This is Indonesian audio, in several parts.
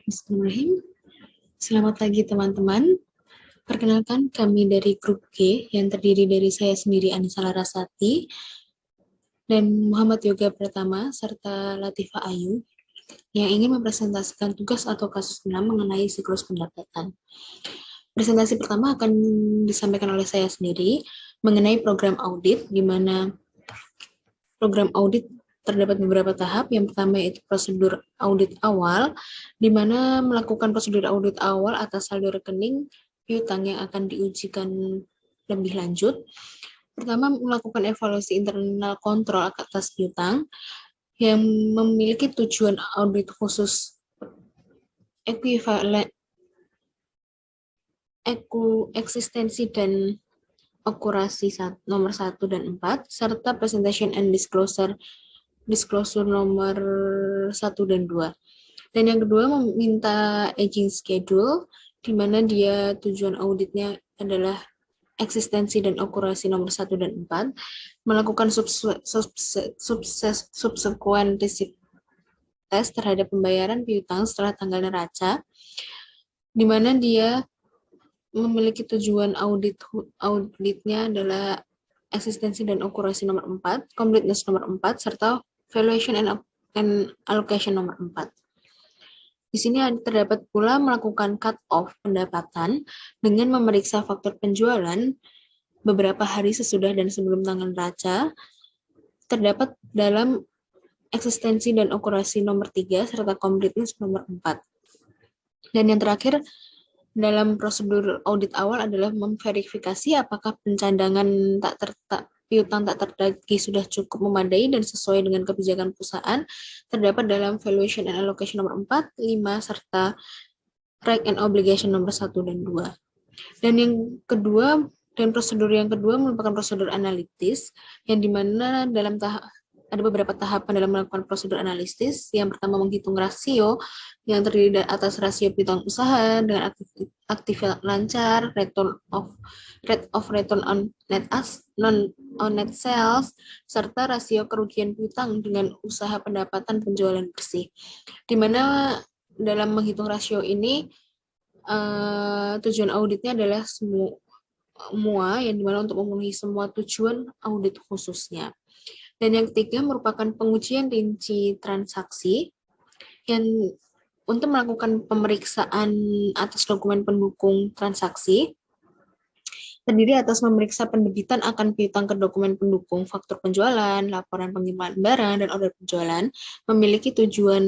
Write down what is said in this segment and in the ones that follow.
Bismillahirrahmanirrahim. Selamat pagi teman-teman. Perkenalkan kami dari grup G yang terdiri dari saya sendiri Anissa Larasati dan Muhammad Yoga Pratama serta Latifah Ayu yang ingin mempresentasikan tugas atau kasus 6 mengenai siklus pendapatan. Presentasi pertama akan disampaikan oleh saya sendiri mengenai program audit, di mana program audit terdapat beberapa tahap. Yang pertama yaitu prosedur audit awal, di mana melakukan prosedur audit awal atas saldo rekening piutang yang akan diujikan lebih lanjut. Pertama, melakukan evaluasi internal kontrol atas piutang yang memiliki tujuan audit khusus ekuivalen eksistensi dan akurasi nomor 1 dan 4, serta presentation and disclosure nomor 1 dan 2. Dan yang kedua meminta aging schedule, di mana dia tujuan auditnya adalah eksistensi dan akurasi nomor 1 dan 4, melakukan subsequent receipt test terhadap pembayaran piutang setelah tanggal neraca, di mana dia memiliki tujuan auditnya adalah eksistensi dan akurasi nomor 4, completeness nomor 4, serta valuation and allocation nomor 4. Di sini terdapat pula melakukan cut-off pendapatan dengan memeriksa faktor penjualan beberapa hari sesudah dan sebelum tanggal neraca, terdapat dalam eksistensi dan akurasi nomor 3, serta completeness nomor 4. Dan yang terakhir, dalam prosedur audit awal adalah memverifikasi apakah pencadangan piutang tak terdagih sudah cukup memadai dan sesuai dengan kebijakan perusahaan, terdapat dalam valuation and allocation nomor 4, 5, serta right and obligation nomor 1 dan 2. Dan yang kedua, dan prosedur yang kedua merupakan prosedur analitis, yang dimana dalam ada beberapa tahapan dalam melakukan prosedur analisis. Yang pertama, menghitung rasio yang terdiri dari atas rasio piutang usaha dengan aktif lancar, rate of return on net sales, serta rasio kerugian piutang dengan usaha pendapatan penjualan bersih. Di mana dalam menghitung rasio ini tujuan auditnya adalah semua yang dimana untuk memenuhi semua tujuan audit khususnya. Dan yang ketiga merupakan pengujian rinci transaksi yang untuk melakukan pemeriksaan atas dokumen pendukung transaksi, terdiri atas memeriksa penerbitan akan piutang ke dokumen pendukung faktur penjualan, laporan pengiriman barang, dan order penjualan, memiliki tujuan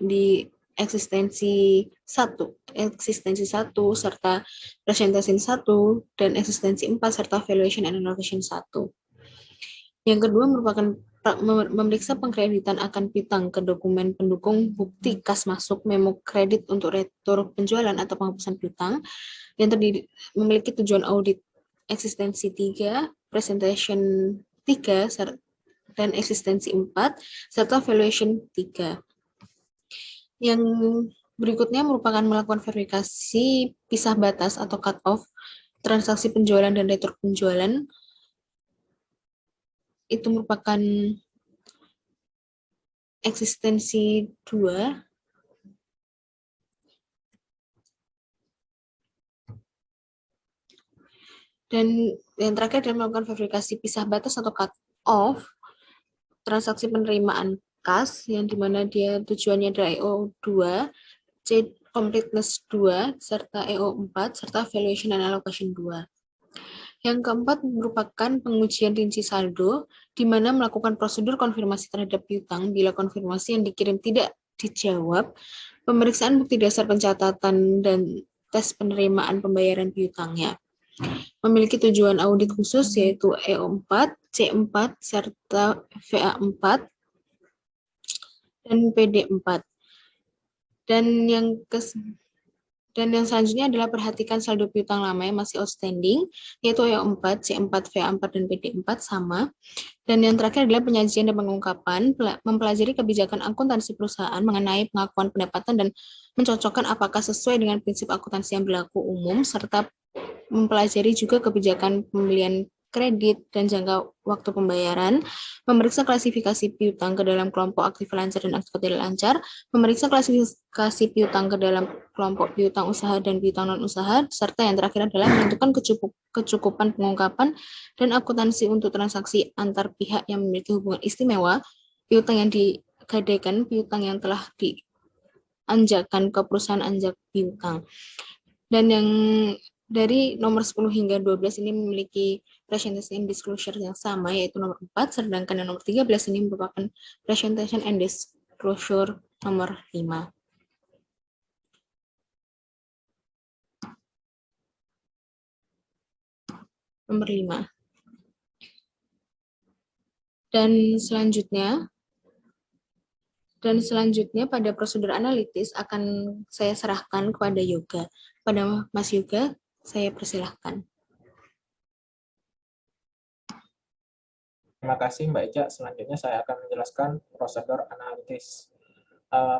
di eksistensi 1, serta presentasi 1, dan eksistensi 4, serta valuation and allocation 1. Yang kedua merupakan memeriksa pengkreditan akan piutang ke dokumen pendukung bukti kas masuk memo kredit untuk retur penjualan atau penghapusan piutang yang terdiri memiliki tujuan audit eksistensi 3, presentation 3, dan eksistensi 4, serta valuation 3. Yang berikutnya merupakan melakukan verifikasi pisah batas atau cut-off transaksi penjualan dan retur penjualan. Itu merupakan eksistensi 2. Dan yang terakhir adalah melakukan verifikasi pisah batas atau cut-off transaksi penerimaan kas, yang dimana dia tujuannya adalah EO2, C completeness 2, serta EO4, serta valuation and allocation 2. Yang keempat merupakan pengujian rinci saldo, di mana melakukan prosedur konfirmasi terhadap piutang bila konfirmasi yang dikirim tidak dijawab, pemeriksaan bukti dasar pencatatan dan tes penerimaan pembayaran piutangnya. Memiliki tujuan audit khusus yaitu EO4, C4, serta VA4, dan PD4. Dan yang selanjutnya adalah perhatikan saldo piutang lama yang masih outstanding, yaitu EO4, C4, VA4, dan PD4 sama. Dan yang terakhir adalah penyajian dan pengungkapan, mempelajari kebijakan akuntansi perusahaan mengenai pengakuan pendapatan dan mencocokkan apakah sesuai dengan prinsip akuntansi yang berlaku umum, serta mempelajari juga kebijakan pembelian kredit, dan jangka waktu pembayaran, memeriksa klasifikasi piutang ke dalam kelompok aktif lancar dan aktif tidak lancar, memeriksa klasifikasi piutang ke dalam kelompok piutang usaha dan piutang non-usaha, serta yang terakhir adalah menentukan kecukupan pengungkapan dan akuntansi untuk transaksi antar pihak yang memiliki hubungan istimewa, piutang yang digadaikan, piutang yang telah dianjakan ke perusahaan anjak piutang. Dan yang dari nomor 10 hingga 12 ini memiliki presentation and disclosure yang sama, yaitu nomor 4, sedangkan yang nomor 13 ini merupakan presentation and disclosure nomor 5. Nomor 5. Dan selanjutnya pada prosedur analitis akan saya serahkan kepada Yoga. Pada Mas Yoga, saya persilahkan. Terima kasih Mbak Ica. Selanjutnya saya akan menjelaskan prosedur analitis.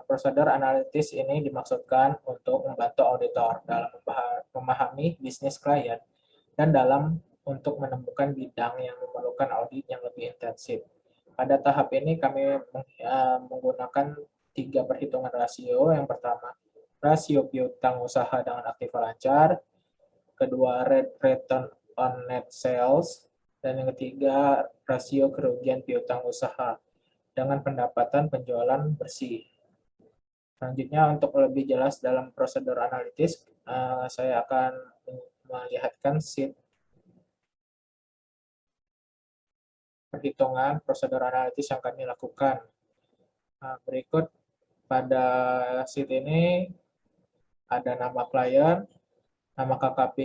Prosedur analitis ini dimaksudkan untuk membantu auditor dalam memahami bisnis klien dan dalam untuk menemukan bidang yang memerlukan audit yang lebih intensif. Pada tahap ini kami menggunakan 3 perhitungan rasio. Yang pertama, rasio piutang usaha dengan aktiva lancar. Kedua, return on net sales. Dan yang ketiga, rasio kerugian piutang usaha dengan pendapatan penjualan bersih. Selanjutnya, untuk lebih jelas dalam prosedur analitis, saya akan melihatkan sheet perhitungan prosedur analitis yang kami lakukan. Berikut pada sheet ini ada nama klien, nama KKP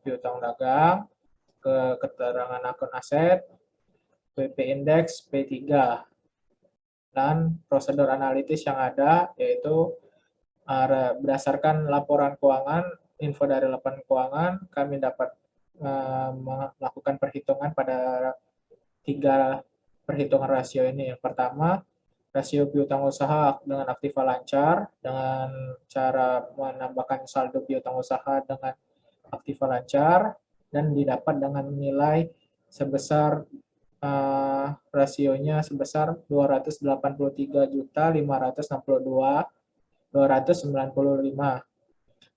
piutang dagang, keterangan akun aset, PP Index, P3, dan prosedur analitis yang ada yaitu berdasarkan laporan keuangan, info dari laporan keuangan, kami dapat melakukan perhitungan pada 3 perhitungan rasio ini. Yang pertama, rasio piutang usaha dengan aktiva lancar dengan cara menambahkan saldo piutang usaha dengan aktiva lancar dan didapat dengan nilai sebesar rasionya sebesar 283.562.295.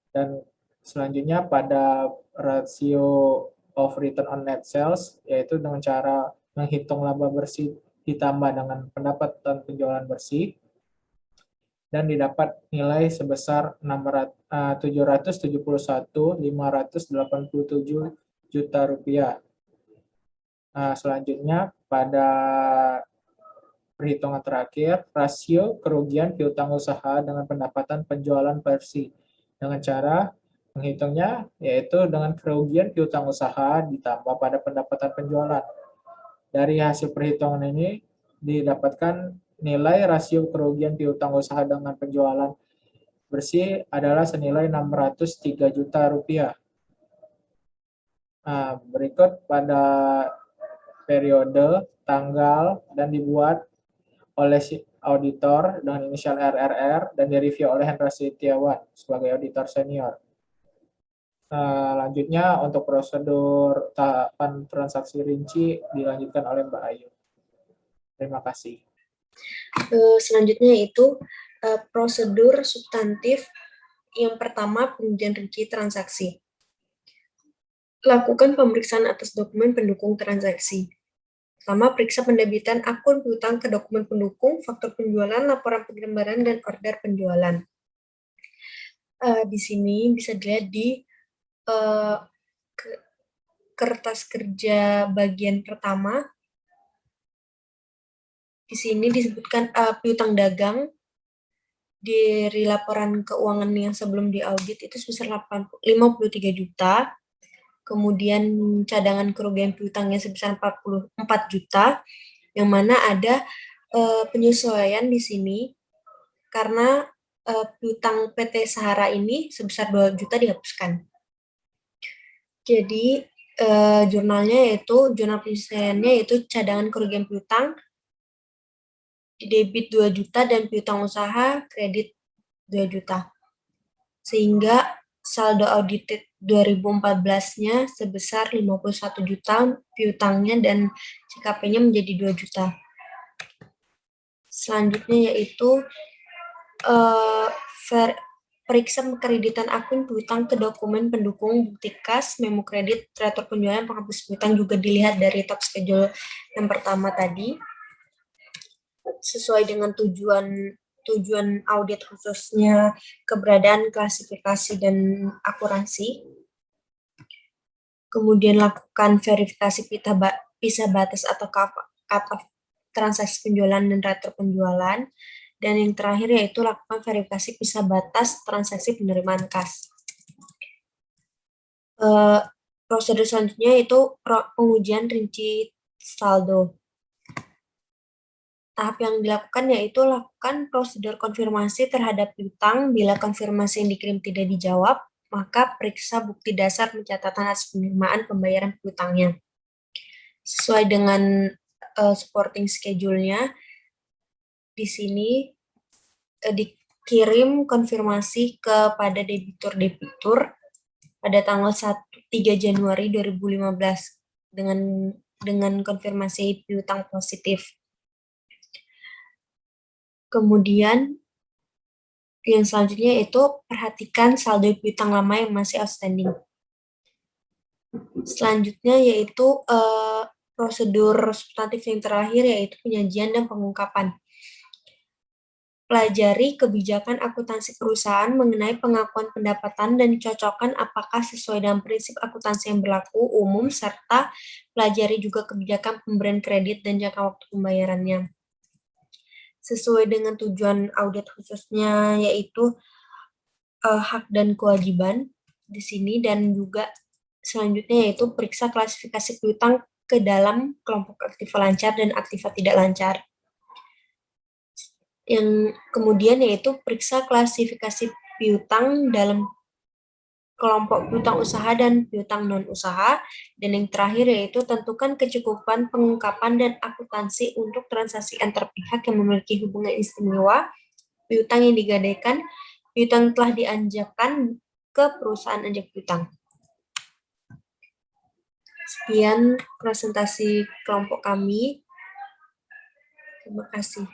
Dan selanjutnya pada rasio of return on net sales, yaitu dengan cara menghitung laba bersih ditambah dengan pendapatan penjualan bersih, dan didapat nilai sebesar 771.587 juta rupiah. Selanjutnya pada perhitungan terakhir, rasio kerugian piutang usaha dengan pendapatan penjualan bersih dengan cara menghitungnya yaitu dengan kerugian piutang usaha ditambah pada pendapatan penjualan. Dari hasil perhitungan ini didapatkan nilai rasio kerugian piutang usaha dengan penjualan bersih adalah senilai 603 juta rupiah. Berikut pada periode, tanggal, dan dibuat oleh auditor dengan inisial RRR dan direview oleh Hendra Setiawan sebagai auditor senior. Lanjutnya untuk prosedur tahapan transaksi rinci dilanjutkan oleh Mbak Ayu. Terima kasih. Selanjutnya itu prosedur substantif. Yang pertama, pengujian rinci transaksi. Lakukan pemeriksaan atas dokumen pendukung transaksi. Pertama, periksa pendebitan akun piutang ke dokumen pendukung, faktur penjualan, laporan penggambaran, dan order penjualan. Di sini bisa dilihat di kertas kerja bagian pertama. Di sini disebutkan piutang dagang dari laporan keuangan yang sebelum diaudit itu sebesar 53 juta. Kemudian cadangan kerugian piutangnya sebesar 44 juta, yang mana ada penyesuaian di sini karena piutang PT Sahara ini sebesar 2 juta dihapuskan. Jadi jurnal penyesuaiannya yaitu cadangan kerugian piutang debit 2 juta dan piutang usaha kredit 2 juta. Sehingga saldo audited 2014-nya sebesar 51 juta piutangnya dan CKP-nya menjadi 2 juta. Selanjutnya yaitu periksa kreditan akun piutang ke dokumen pendukung bukti kas, memo kredit, teratur penjualan, penghapus piutang juga dilihat dari top schedule yang pertama tadi. Sesuai dengan tujuan audit khususnya keberadaan, klasifikasi, dan akurasi. Kemudian lakukan verifikasi pisah batas atau cut-off transaksi penjualan dan teratur penjualan. Dan yang terakhir yaitu lakukan verifikasi pisah batas transaksi penerimaan kas. Prosedur selanjutnya yaitu pengujian rinci saldo. Tahap yang dilakukan yaitu lakukan prosedur konfirmasi terhadap piutang. Bila konfirmasi yang dikirim tidak dijawab, maka periksa bukti dasar pencatatan atas penerimaan pembayaran piutangnya. Sesuai dengan supporting schedule-nya, di sini dikirim konfirmasi kepada debitur pada tanggal 3 Januari 2015 dengan konfirmasi piutang positif. Kemudian yang selanjutnya yaitu perhatikan saldo piutang lama yang masih outstanding. Selanjutnya yaitu prosedur substantif yang terakhir yaitu penyajian dan pengungkapan. Pelajari kebijakan akuntansi perusahaan mengenai pengakuan pendapatan dan dicocokkan apakah sesuai dengan prinsip akuntansi yang berlaku umum, serta pelajari juga kebijakan pemberian kredit dan jangka waktu pembayarannya. Sesuai dengan tujuan audit khususnya yaitu hak dan kewajiban di sini, dan juga selanjutnya yaitu periksa klasifikasi piutang ke dalam kelompok aktiva lancar dan aktiva tidak lancar. Yang kemudian yaitu periksa klasifikasi piutang dalam kelompok piutang usaha dan piutang non-usaha. Dan yang terakhir yaitu tentukan kecukupan pengungkapan dan akuntansi untuk transaksi antar pihak yang memiliki hubungan istimewa, piutang yang digadaikan, piutang telah dianjakkan ke perusahaan anjak piutang. Sekian presentasi kelompok kami. Terima kasih.